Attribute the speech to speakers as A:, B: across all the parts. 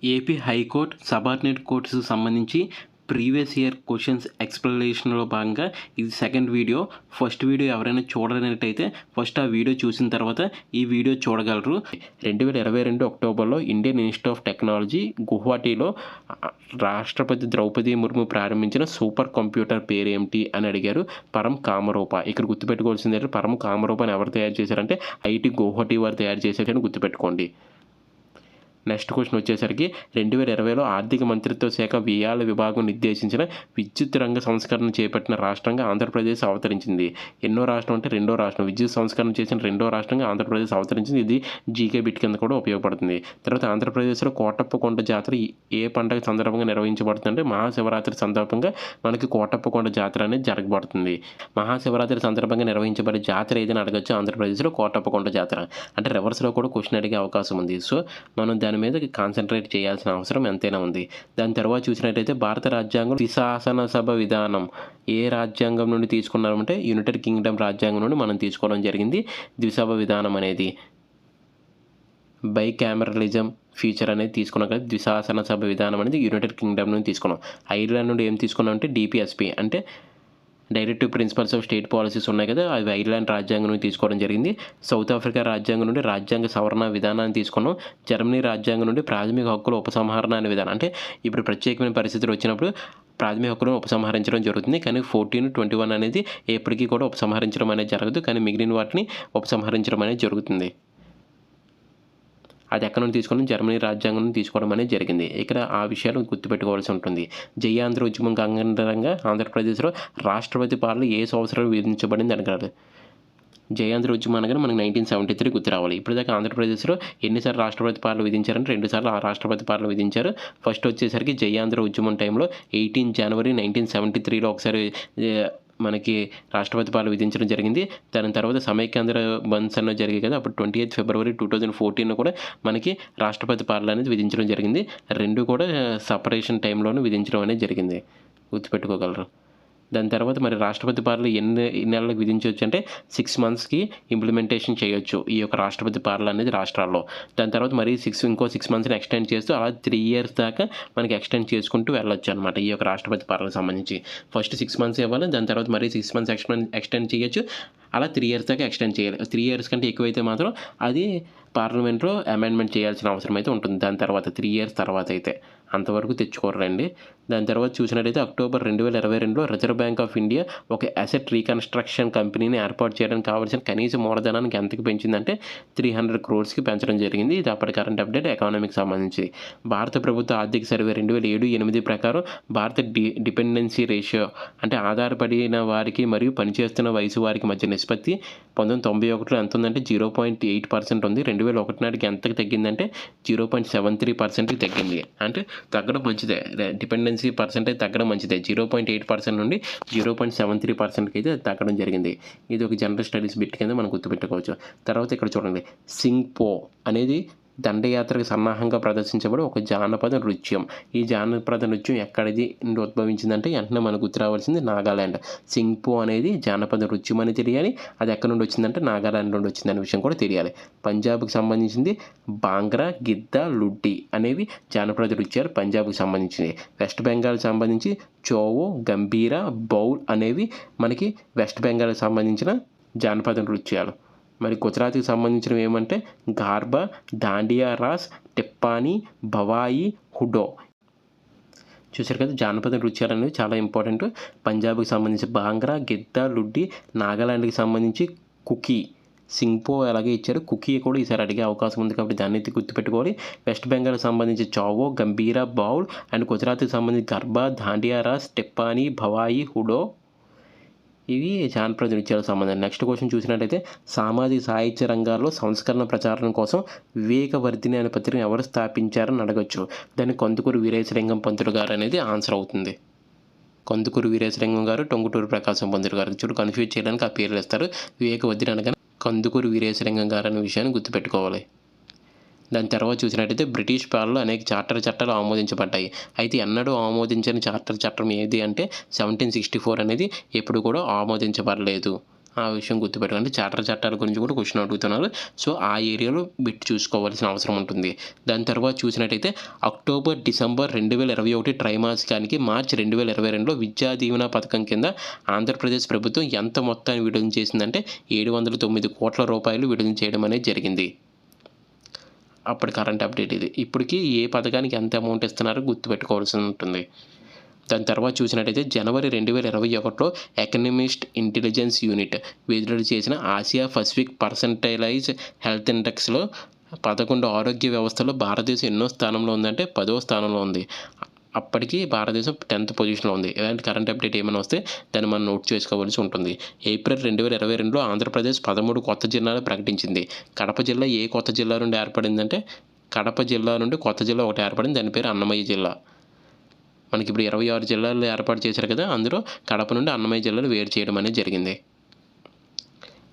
A: AP high court subordinate కోర్ట్స్కి సంబంధించి previous year questions ఎక్స్ప్లెనేషన్లో భాగంగా ఇది సెకండ్ వీడియో. ఫస్ట్ వీడియో ఎవరైనా చూడలేనట్టయితే ఫస్ట్ ఆ వీడియో చూసిన తర్వాత ఈ వీడియో చూడగలరు. 2022 అక్టోబర్లో ఇండియన్ ఇన్స్టిట్యూట్ ఆఫ్ టెక్నాలజీ గువాహటిలో రాష్ట్రపతి ద్రౌపది ముర్ము ప్రారంభించిన సూపర్ కంప్యూటర్ పేరు ఏమిటి అని అడిగారు. పరం కామరూప. ఇక్కడ గుర్తుపెట్టుకోవాల్సింది ఏంటంటే పరం కామరూపని ఎవరు తయారు చేశారంటే ఐఐటి గువాహటి వారు తయారు చేశారని గుర్తుపెట్టుకోండి. నెక్స్ట్ క్వశ్చన్ వచ్చేసరికి 2020లో ఆర్థిక మంత్రిత్వ శాఖ వ్యయాల విభాగం నిర్దేశించిన విద్యుత్ రంగ సంస్కరణ చేపట్టిన రాష్ట్రంగా ఆంధ్రప్రదేశ్ అవతరించింది. ఎన్నో రాష్ట్రం అంటే రెండో రాష్ట్రం. విద్యుత్ సంస్కరణ చేసిన రెండో రాష్ట్రంగా ఆంధ్రప్రదేశ్ అవతరించింది. ఇది జీకే బిట్ కింద కూడా ఉపయోగపడుతుంది. తర్వాత ఆంధ్రప్రదేశ్లో కోటప్పకొండ జాతర ఏ పండుగ సందర్భంగా నిర్వహించబడుతుంది అంటే మహాశివరాత్రి సందర్భంగా మనకి కోటప్పకొండ జాతర అనేది జరగబడుతుంది. మహాశివరాత్రి సందర్భంగా నిర్వహించబడే జాతర ఏదైనా అడగచ్చు. ఆంధ్రప్రదేశ్లో కోటప్పకొండ జాతర అంటే రివర్స్లో కూడా క్వశ్చన్ అడిగే అవకాశం ఉంది. సో మనం దాని మీద కాన్సన్ట్రేట్ చేయాల్సిన అవసరం ఎంతైనా ఉంది. దాని తర్వాత చూసినట్టయితే భారత రాజ్యాంగం శాసనసభ విధానం ఏ రాజ్యాంగం నుండి తీసుకున్నామంటే యునైటెడ్ కింగ్డమ్ రాజ్యాంగం నుండి మనం తీసుకోవడం జరిగింది. ద్విసభ విధానం అనేది బైకామరలిజం ఫీచర్ అనేది తీసుకున్నాం కదా. ద్విశాసనసభ విధానం అనేది యునైటెడ్ కింగ్డమ్ నుండి తీసుకున్నాం. ఐర్లాండ్ నుండి ఏం తీసుకున్నాం అంటే డిపిఎస్పి అంటే directive principles of state policies ఉన్నాయి కదా, అవి ఐర్లాండ్ రాజ్యాంగం నుండి తీసుకోవడం జరిగింది. సౌత్ ఆఫ్రికా రాజ్యాంగం నుండి రాజ్యాంగ సవరణ విధానాన్ని తీసుకున్నాం. జర్మనీ రాజ్యాంగం నుండి ప్రాథమిక హక్కుల ఉపసంహరణ అనే విధానం అంటే ఇప్పుడు ప్రత్యేకమైన పరిస్థితులు వచ్చినప్పుడు ప్రాథమిక హక్కులను ఉపసంహరించడం జరుగుతుంది. కానీ 1421 అనేది ఎప్పటికీ కూడా ఉపసంహరించడం అనేది జరగదు. కానీ మిగిలిన వాటిని ఉపసంహరించడం అనేది జరుగుతుంది. అది ఎక్కడ నుండి తీసుకుని జర్మనీ రాజ్యాంగం నుండి తీసుకోవడం అనేది జరిగింది. ఇక్కడ ఆ విషయాలు గుర్తుపెట్టుకోవాల్సి ఉంటుంది. జై ఆంధ్ర ఉద్యమం కారణంగా ఆంధ్రప్రదేశ్లో రాష్ట్రపతి పాలన ఏ సంవత్సరాలు విధించబడింది అనగారు. జై ఆంధ్ర ఉద్యమం అనగానే మనకి 1973 గుర్తు రావాలి. ఇప్పటిదాకా ఆంధ్రప్రదేశ్లో ఎన్నిసార్లు రాష్ట్రపతి పాలన విధించారంటే 2 సార్లు ఆ రాష్ట్రపతి పాలన విధించారు. ఫస్ట్ వచ్చేసరికి జై ఆంధ్ర ఉద్యమం టైంలో 18 జనవరి 1973లో ఒకసారి మనకి రాష్ట్రపతి పాలన విధించడం జరిగింది. దాని తర్వాత సమైక్యాంధ్ర బంద్స్ అన్నది జరిగాయి కదా, అప్పుడు 28 ఫిబ్రవరి 2014 కూడా మనకి రాష్ట్రపతి పాలన అనేది విధించడం జరిగింది. రెండు కూడా సపరేషన్ టైంలోనే విధించడం అనేది జరిగింది. గుర్తుపెట్టుకోగలరు. దాని తర్వాత మరి రాష్ట్రపతి పాలన ఎన్ని నెలలకు విధించవచ్చు అంటే 6 మంత్స్కి ఇంప్లిమెంటేషన్ చేయొచ్చు ఈ యొక్క రాష్ట్రపతి పాలన అనేది రాష్ట్రాల్లో. దాని తర్వాత మరి ఇంకో 6 మంత్స్ని ఎక్స్టెండ్ చేస్తూ అలా 3 years దాకా మనకి ఎక్స్టెండ్ చేసుకుంటూ వెళ్ళొచ్చు అనమాట. ఈ యొక్క రాష్ట్రపతి పాలనకు సంబంధించి ఫస్ట్ 6 months ఇవ్వాలి. దాని తర్వాత మరి 6 months ఎక్స్టెండ్ చేయొచ్చు. అలా 3 years దాకా ఎక్స్టెండ్ చేయాలి. 3 years కంటే ఎక్కువైతే మాత్రం అది పార్లమెంట్లో అమెండ్మెంట్ చేయాల్సిన అవసరం అయితే ఉంటుంది. దాని తర్వాత 3 years తర్వాత అయితే అంతవరకు తెచ్చుకోరండి. దాని తర్వాత చూసినట్టయితే అక్టోబర్ 2022లో రిజర్వ్ బ్యాంక్ ఆఫ్ ఇండియా ఒక అసెట్ రీకన్స్ట్రక్షన్ కంపెనీని ఏర్పాటు చేయడానికి కావాల్సిన కనీస మూలధనానికి ఎంతకు పెంచిందంటే 300 crores పెంచడం జరిగింది. ఇది అప్పటి కరెంట్ అప్డేట్ ఎకానమీకి సంబంధించి. భారత ప్రభుత్వ ఆర్థిక సర్వే 2007-8 ప్రకారం భారత డిపెండెన్సీ రేషియో అంటే ఆధారపడిన వారికి మరియు పనిచేస్తున్న వయసు వారికి మధ్య నిష్పత్తి 1991లో ఎంత ఉందంటే 0.8% ఉంది. 2001 నాటికి ఎంతకు తగ్గిందంటే 0.73%కి తగ్గింది. అంటే తగ్గడం మంచిదే. డిపెండెన్సీ పర్సెంటేజ్ తగ్గడం మంచిదే. 0.8% నుండి 0.73%కి అయితే తగ్గడం జరిగింది. ఇది ఒక జనరల్ స్టడీస్ బిట్ కింద మనం గుర్తుపెట్టుకోవచ్చు. తర్వాత ఇక్కడ చూడండి, సింగ్పో అనేది దండయాత్రకు సన్నాహంగా ప్రదర్శించబడి ఒక జానపద నృత్యం. ఈ జానపద నృత్యం ఎక్కడిది నుండి ఉద్భవించిందంటే వెంటనే మనకు గుర్తు రావాల్సింది నాగాల్యాండ్. సింగ్పో అనేది జానపద నృత్యం అని తెలియాలి. అది ఎక్కడి నుండి వచ్చిందంటే నాగాల్యాండ్ నుండి వచ్చిందనే విషయం కూడా తెలియాలి. పంజాబ్కి సంబంధించింది బాంగ్రా, గిద్దా, లుడ్డి అనేవి జానపద నృత్యాలు పంజాబ్కి సంబంధించినవి. వెస్ట్ బెంగాల్కి సంబంధించి చోవో, గంభీరా, బౌల్ అనేవి మనకి వెస్ట్ బెంగాల్కి సంబంధించిన జానపద నృత్యాలు. మరి గుజరాత్కి సంబంధించినవి ఏమంటే గార్బా, దాండియా రాస్, టిప్పానీ, భవాయి, హుడో. చూసారు కదా, జానపద నృత్యాలు అనేవి చాలా ఇంపార్టెంట్. పంజాబ్కి సంబంధించి బాంగ్రా, గిద్దా, లుడ్డి, నాగాలాండ్కి సంబంధించి కుకీ, సింగ్పో అలాగే ఇచ్చారు. కుకీ కూడా ఈసారి అడిగే అవకాశం ఉంది కాబట్టి దాన్ని అయితే గుర్తుపెట్టుకోవాలి. వెస్ట్ బెంగాల్కి సంబంధించి చావో, గంభీరా, బౌల్ అండ్ గుజరాత్కి సంబంధించి గర్బా, దాండియా రాస్, టిప్పానీ, భవాయి, హుడో ఇవి జానపద నృత్యాలకు సంబంధం. నెక్స్ట్ క్వశ్చన్ చూసినట్టయితే సామాజిక సాహిత్య రంగాల్లో సంస్కరణ ప్రచారం కోసం వివేకవర్ధిని అనే పత్రికను ఎవరు స్థాపించారని అడగచ్చు. దాన్ని కందుకూరి వీరేశలింగం పంతులు గారు అనేది ఆన్సర్ అవుతుంది. కందుకూరి వీరేశలింగం గారు, టొంగుటూరు ప్రకాశం పంతులు గారు. చూడు కన్ఫ్యూజ్ చేయడానికి ఆ పేర్లు ఇస్తారు. వివేకవర్ధిని అనగానే కందుకూరి వీరేశలింగం గారు అనే విషయాన్ని గుర్తుపెట్టుకోవాలి. దాని తర్వాత చూసినట్టయితే బ్రిటిష్ పాలనలో అనేక చట్టాలు ఆమోదించబడ్డాయి. అయితే ఎన్నడూ ఆమోదించని చట్టం ఏది అంటే 1764 అనేది ఎప్పుడు కూడా ఆమోదించబడలేదు. ఆ విషయం గుర్తుపెట్టుకోండి. చట్టాల గురించి కూడా క్వెషన్ అడుగుతున్నారు. సో, ఆ ఏరియాలో బిట్ చూసుకోవాల్సిన అవసరం ఉంటుంది. దాని తర్వాత చూసినట్టయితే అక్టోబర్, డిసెంబర్ 2021 త్రైమాసికానికి మార్చి 2022లో విద్యా దీవెన పథకం కింద ఆంధ్రప్రదేశ్ ప్రభుత్వం ఎంత మొత్తాన్ని విడుదల చేసిందంటే 709 కోట్ల రూపాయలు విడుదల చేయడం అనేది జరిగింది. అప్పటి కరెంట్ అప్డేట్ ఇది. ఇప్పటికి ఏ పథకానికి ఎంత అమౌంట్ ఇస్తున్నారో గుర్తుపెట్టుకోవాల్సి ఉంటుంది. దాని తర్వాత చూసినట్టయితే జనవరి 2021లో ఎకనమిస్ట్ ఇంటెలిజెన్స్ యూనిట్ విడుదల చేసిన ఆసియా పసిఫిక్ పర్సెంటైలైజ్ హెల్త్ ఇండెక్స్లో 11 ఆరోగ్య వ్యవస్థలో భారతదేశం ఎన్నో స్థానంలో ఉందంటే 10వ స్థానంలో ఉంది. అప్పటికి భారతదేశం 10th పొజిషన్లో ఉంది. ఇలాంటి కరెంట్ అప్డేట్ ఏమైనా వస్తే దాన్ని మనం నోట్ చేసుకోవాల్సి ఉంటుంది. ఏప్రిల్ 2022లో ఆంధ్రప్రదేశ్ 13 కొత్త జిల్లాలు ప్రకటించింది. కడప జిల్లా ఏ కొత్త జిల్లా నుండి ఏర్పడిందంటే కడప జిల్లా నుండి కొత్త జిల్లా ఒకటి ఏర్పడింది. దాని పేరు అన్నమయ్య జిల్లా. మనకి ఇప్పుడు 26 జిల్లాలు ఏర్పాటు చేశారు కదా, అందులో కడప నుండి అన్నమయ్య జిల్లాలు వేరు చేయడం అనేది జరిగింది.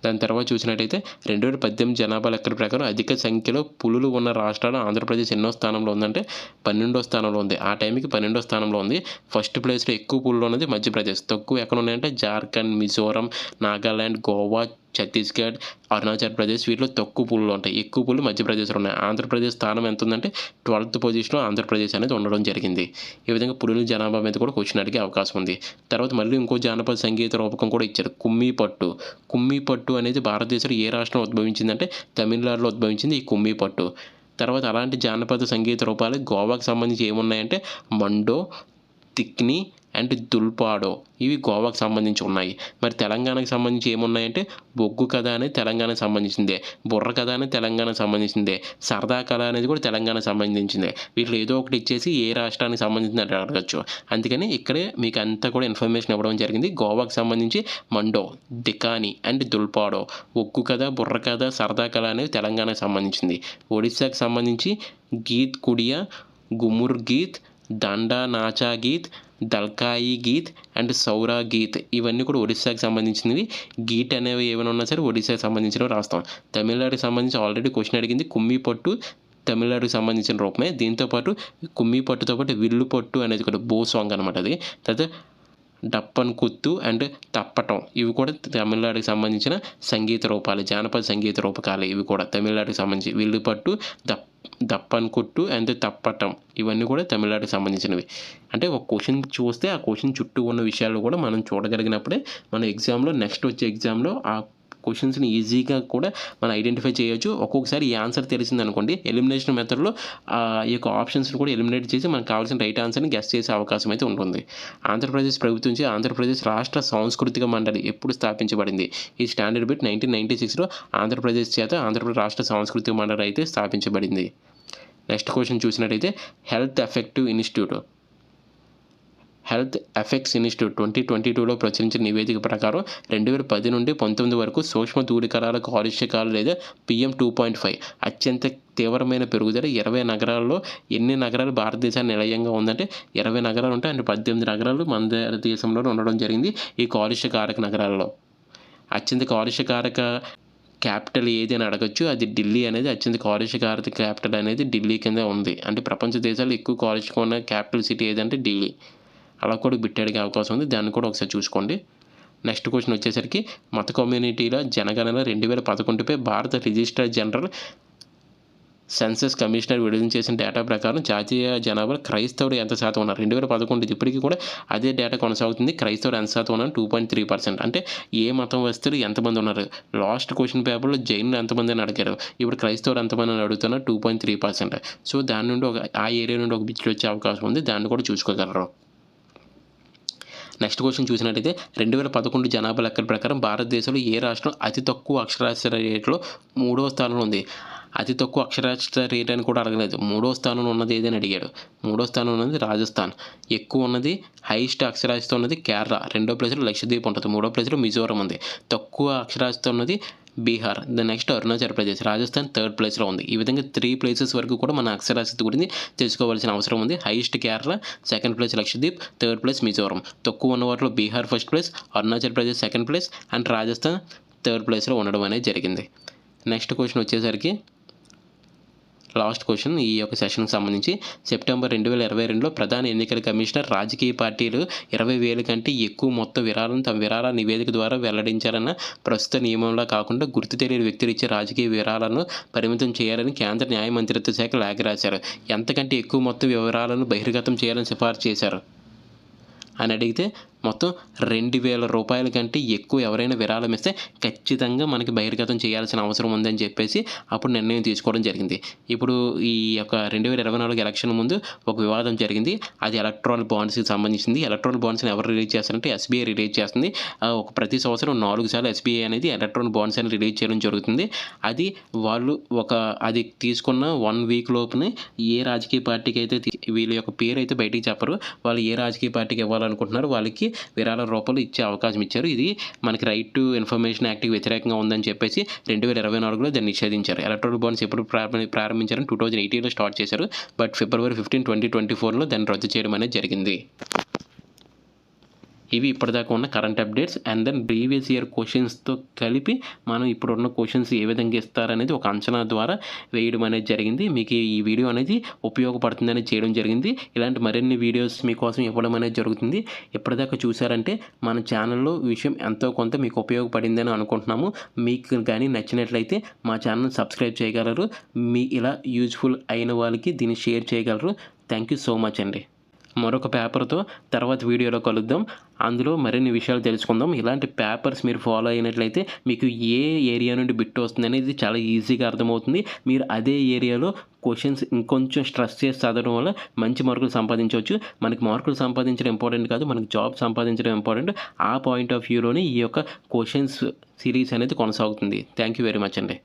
A: దాని తర్వాత చూసినట్టయితే 2018 జనాభా లెక్కల ప్రకారం అధిక సంఖ్యలో పులులు ఉన్న రాష్ట్రాలు ఆంధ్రప్రదేశ్ ఎన్నో స్థానంలో ఉందంటే 12వ స్థానంలో ఉంది. ఆ టైంకి 12వ స్థానంలో ఉంది. ఫస్ట్ ప్లేస్లో ఎక్కువ పులులు ఉన్నది మధ్యప్రదేశ్. తక్కువ ఎక్కడ ఉన్నాయంటే జార్ఖండ్, మిజోరం, నాగాల్యాండ్, గోవా, ఛత్తీస్గఢ్, అరుణాచల్ ప్రదేశ్ వీటిలో తక్కువ పులులు ఉంటాయి. ఎక్కువ పులులు మధ్యప్రదేశ్లో ఉన్నాయి. ఆంధ్రప్రదేశ్ స్థానం ఎంత ఉందంటే 12th పొజిషన్లో ఆంధ్రప్రదేశ్ అనేది ఉండడం జరిగింది. ఈ విధంగా పులుల జనాభా మీద కూడా క్వశ్చన్ అడిగే అవకాశం ఉంది. తర్వాత మళ్ళీ ఇంకో జానపద సంగీత రూపకం కూడా ఇచ్చారు, కుమ్మీ పట్టు. కుమ్మీ పట్టు అనేది భారతదేశంలో ఏ రాష్ట్రం ఉద్భవించిందంటే తమిళనాడులో ఉద్భవించింది ఈ కుమ్మీ పట్టు. తర్వాత అలాంటి జానపద సంగీత రూపాలు గోవాకు సంబంధించి ఏమున్నాయంటే మండో, తిక్ని అండ్ దుల్పాడో ఇవి గోవాకు సంబంధించి ఉన్నాయి. మరి తెలంగాణకు సంబంధించి ఏమున్నాయంటే బొగ్గు కథ అనేది తెలంగాణకు సంబంధించిందే, బుర్ర కథ అనేది తెలంగాణకు సంబంధించిందే, సరదా కళ అనేది కూడా తెలంగాణకు సంబంధించిందే. వీటిలో ఏదో ఒకటి ఇచ్చేసి ఏ రాష్ట్రానికి సంబంధించింది అని అడగచ్చు. అందుకని ఇక్కడే మీకు అంతా కూడా ఇన్ఫర్మేషన్ ఇవ్వడం జరిగింది. గోవాకు సంబంధించి మండో, దికాని అండ్ దుల్పాడో, ఒగ్గు కథ, బుర్ర కథ, సరదా కళ అనేది తెలంగాణకు సంబంధించింది. ఒడిశాకు సంబంధించి గీత్ కుడియా, గుముర్ గీత్, దండా నాచా గీత్, దల్కాయి గీత్ అండ్ సౌరా గీత్ ఇవన్నీ కూడా ఒడిశాకి సంబంధించినవి. గీట్ అనేవి ఏమైనా ఉన్నా సరే ఒడిశాకి సంబంధించినవి రాస్తాం. తమిళనాడుకి సంబంధించి ఆల్రెడీ క్వశ్చన్ అడిగింది. కుమ్మీ పట్టు తమిళనాడుకి సంబంధించిన రూపమే. దీంతోపాటు కుమ్మీ పట్టుతో పాటు విల్లు పట్టు అనేది కూడా బో సాంగ్ అనమాట అది. తర్వాత డప్పన్ కుత్తు అండ్ తప్పటం ఇవి కూడా తమిళనాడుకి సంబంధించిన సంగీత రూపాలు, జానపద సంగీత రూపకాలు. ఇవి కూడా తమిళనాడుకి సంబంధించి విల్లు పట్టు, దప్పన్ కుట్టు అండ్ తప్పటం ఇవన్నీ కూడా తమిళనాడుకి సంబంధించినవి. అంటే ఒక క్వశ్చన్ చూస్తే ఆ క్వశ్చన్ చుట్టూ ఉన్న విషయాలు కూడా మనం చూడగలిగినప్పుడే మన ఎగ్జామ్లో నెక్స్ట్ వచ్చే ఎగ్జామ్లో ఆ క్వశ్చన్స్ని ఈజీగా కూడా మనం ఐడెంటిఫై చేయొచ్చు. ఒక్కొక్కసారి ఈ ఆన్సర్ తెలిసిందనుకోండి ఎలిమినేషన్ మెథడ్లో ఈ యొక్క ఆప్షన్స్ని కూడా ఎలిమినేట్ చేసి మనకు కావాల్సిన రైట్ ఆన్సర్ని గెస్ చేసే అవకాశం అయితే ఉంటుంది. ఆంధ్రప్రదేశ్ ప్రభుత్వం నుంచి ఆంధ్రప్రదేశ్ రాష్ట్ర సాంస్కృతిక మండలి ఎప్పుడు స్థాపించబడింది? ఈ స్టాండర్డ్ బిట్ 1996లో ఆంధ్రప్రదేశ్ చేత ఆంధ్రప్రదేశ్ రాష్ట్ర సాంస్కృతిక మండలి అయితే స్థాపించబడింది. నెక్స్ట్ క్వశ్చన్ చూసినట్టయితే హెల్త్ ఎఫెక్ట్స్ ఇన్స్టిట్యూట్ 2022లో ప్రచురించిన నివేదిక ప్రకారం 2010 నుండి 19 వరకు సూక్ష్మ ధూళికణాల కాలుష్యకాలు లేదా PM2.5 అత్యంత తీవ్రమైన పెరుగుదల 20 నగరాల్లో. ఎన్ని నగరాలు భారతదేశానికి నిలయంగా ఉందంటే 20 నగరాలు ఉంటాయి. అంటే 18 నగరాలు మన దేశంలో ఉండడం జరిగింది. ఈ కాలుష్యకారక నగరాల్లో అత్యంత కాలుష్యకారక క్యాపిటల్ ఏది అని అడగచ్చు. అది ఢిల్లీ అనేది అత్యంత కాలుష్యకారక క్యాపిటల్ అనేది ఢిల్లీ కింద ఉంది. అంటే ప్రపంచ దేశాల్లో ఎక్కువ కాలుష్యం ఉన్న క్యాపిటల్ సిటీ ఏదంటే ఢిల్లీ. అలా కూడా బిట్ అడిగే అవకాశం ఉంది. దాన్ని కూడా ఒకసారి చూసుకోండి. నెక్స్ట్ క్వశ్చన్ వచ్చేసరికి మత కమ్యూనిటీల జనగణన 2011పై భారత రిజిస్ట్రార్ జనరల్ సెన్సస్ కమిషనర్ విడుదల చేసిన డేటా ప్రకారం జాతీయ జనాభాలో క్రైస్తవులు ఎంత శాతం ఉన్నారు? 2011 ఇప్పటికీ కూడా అదే డేటా కొనసాగుతుంది. క్రైస్తవులు ఎంత శాతం ఉన్నారు? 2.3%. అంటే ఏ మతం వస్తువులు ఎంతమంది ఉన్నారు? లాస్ట్ క్వశ్చన్ పేపర్లో జైన్లు ఎంతమంది అని అడిగారు. ఇప్పుడు క్రైస్తవులు ఎంతమంది అని అడుగుతున్నారు? 2.3%. సో దాని నుండి ఆ ఏరియా నుండి ఒక బిట్లు వచ్చే అవకాశం ఉంది. దాన్ని కూడా చూసుకోగలరు. నెక్స్ట్ క్వశ్చన్ చూసినట్టయితే 2011 జనాభా లెక్కల ప్రకారం భారతదేశంలో ఏ రాష్ట్రం అతి తక్కువ అక్షరాస్యత రేట్లో 3వ స్థానంలో ఉంది? అతి తక్కువ అక్షరాస్యత రేట్ అని కూడా అడగలేదు. 3వ స్థానంలో ఉన్నది ఏదని అడిగాడు. 3వ స్థానంలో ఉన్నది రాజస్థాన్. ఎక్కువ ఉన్నది హైయెస్ట్ అక్షరాస్యత ఉన్నది కేరళ. 2వ ప్లేస్లో లక్షద్వీప్ ఉంటుంది. 3వ ప్లేస్లో మిజోరం ఉంది. తక్కువ అక్షరాస్యత ఉన్నది బీహార్. నెక్స్ట్ అరుణాచల్ ప్రదేశ్. రాజస్థాన్ 3rd ప్లేస్లో ఉంది. ఈ విధంగా 3 ప్లేసెస్ వరకు కూడా మన అక్షరాస్యత గురించి తెలుసుకోవాల్సిన అవసరం ఉంది. Highest Kerala, 2nd place Lakshadweep, 3rd place Mizoram. తక్కువ ఉన్న వాటిలో Bihar 1st place, Arunachal Pradesh 2nd place and Rajasthan 3rd ప్లేస్లో ఉండడం అనేది జరిగింది. నెక్స్ట్ క్వశ్చన్ వచ్చేసరికి లాస్ట్ క్వశ్చన్ ఈ యొక్క సెషన్కి సంబంధించి. సెప్టెంబర్ 2022లో ప్రధాన ఎన్నికల కమిషనర్ రాజకీయ పార్టీలు 20,000 కంటే ఎక్కువ మొత్తం విరాళాలను తమ విరాళ నివేదిక ద్వారా వెల్లడించాలన్న ప్రస్తుత నియమంలా కాకుండా గుర్తు తెలియని వ్యక్తులు ఇచ్చే రాజకీయ విరాళాలను పరిమితం చేయాలని కేంద్ర న్యాయ మంత్రిత్వ శాఖ లేఖ రాశారు. ఎంతకంటే ఎక్కువ మొత్తం వివరాలను బహిర్గతం చేయాలని సిఫార్సు చేశారు అని అడిగితే మొత్తం 2,000 రూపాయల కంటే ఎక్కువ ఎవరైనా విరాళం ఇస్తే ఖచ్చితంగా మనకి బహిర్గతం చేయాల్సిన అవసరం ఉందని చెప్పేసి అప్పుడు నిర్ణయం తీసుకోవడం జరిగింది. ఇప్పుడు ఈ యొక్క 2024 ఎలక్షన్ ముందు ఒక వివాదం జరిగింది. అది ఎలక్ట్రాల్ బాండ్స్కి సంబంధించింది. ఎలక్ట్రాల్ బాండ్స్ని ఎవరు రిలీజ్ చేస్తారంటే ఎస్బీఐ రిలీజ్ చేస్తుంది. ఒక ప్రతి సంవత్సరం 4 సార్లు ఎస్బీఐ అనేది ఎలక్ట్రాల్ బాండ్స్ అని రిలీజ్ చేయడం జరుగుతుంది. అది వాళ్ళు అది తీసుకున్న 1 వీక్ లోపునే ఏ రాజకీయ పార్టీకి అయితే వీళ్ళ యొక్క పేరు అయితే బయటికి చెప్పరు, వాళ్ళు ఏ రాజకీయ పార్టీకి ఇవ్వాలనుకుంటున్నారో వాళ్ళకి విరాళ రూపాయలు ఇచ్చే అవకాశం ఇచ్చారు. ఇది మనకి రైట్ టు ఇన్ఫర్మేషన్ యాక్ట్కి వ్యతిరేకంగా ఉందని చెప్పేసి 2024లో దాన్ని నిషేధించారు. ఎలక్ట్రల్ బాండ్స్ ఎప్పుడు ప్రారంభించారని 2018లో స్టార్ట్ చేశారు. బట్ February 15, 2024లో దాన్ని రద్దు చేయడం అనేది జరిగింది. ఇవి ఇప్పటిదాకా ఉన్న current updates and then previous year క్వశ్చన్స్తో కలిపి మనం ఇప్పుడున్న క్వశ్చన్స్ ఏ విధంగా ఇస్తారనేది ఒక అంచనా ద్వారా వేయడం అనేది జరిగింది. మీకు ఈ వీడియో అనేది ఉపయోగపడుతుందని చేయడం జరిగింది. ఇలాంటి మరిన్ని వీడియోస్ మీకోసం ఇవ్వడం అనేది జరుగుతుంది. ఇప్పటిదాకా చూసారంటే మన ఛానల్లో విషయం ఎంతో కొంత మీకు ఉపయోగపడిందని అనుకుంటున్నాము. మీకు కానీ నచ్చినట్లయితే మా ఛానల్ సబ్స్క్రైబ్ చేయగలరు. మీ ఇలా యూజ్ఫుల్ అయిన వాళ్ళకి దీన్ని షేర్ చేయగలరు. థ్యాంక్ యూ సో మచ్ అండి. మరొక పేపర్తో తర్వాత వీడియోలో కలుద్దాం. అందులో మరిన్ని విషయాలు తెలుసుకుందాం. ఇలాంటి పేపర్స్ మీరు ఫాలో అయినట్లయితే మీకు ఏ ఏరియా నుండి బిట్ వస్తుంది అనేది చాలా ఈజీగా అర్థమవుతుంది. మీరు అదే ఏరియాలో క్వశ్చన్స్ ఇంకొంచెం స్ట్రెస్ చేసి చదవడం వల్ల మంచి మార్కులు సంపాదించవచ్చు. మనకి మార్కులు సంపాదించడం ఇంపార్టెంట్ కాదు, మనకి జాబ్ సంపాదించడం ఇంపార్టెంట్. ఆ పాయింట్ ఆఫ్ వ్యూలోనే ఈ యొక్క క్వశ్చన్స్ సిరీస్ అనేది కొనసాగుతుంది. థ్యాంక్ యూ వెరీ మచ్ అండి.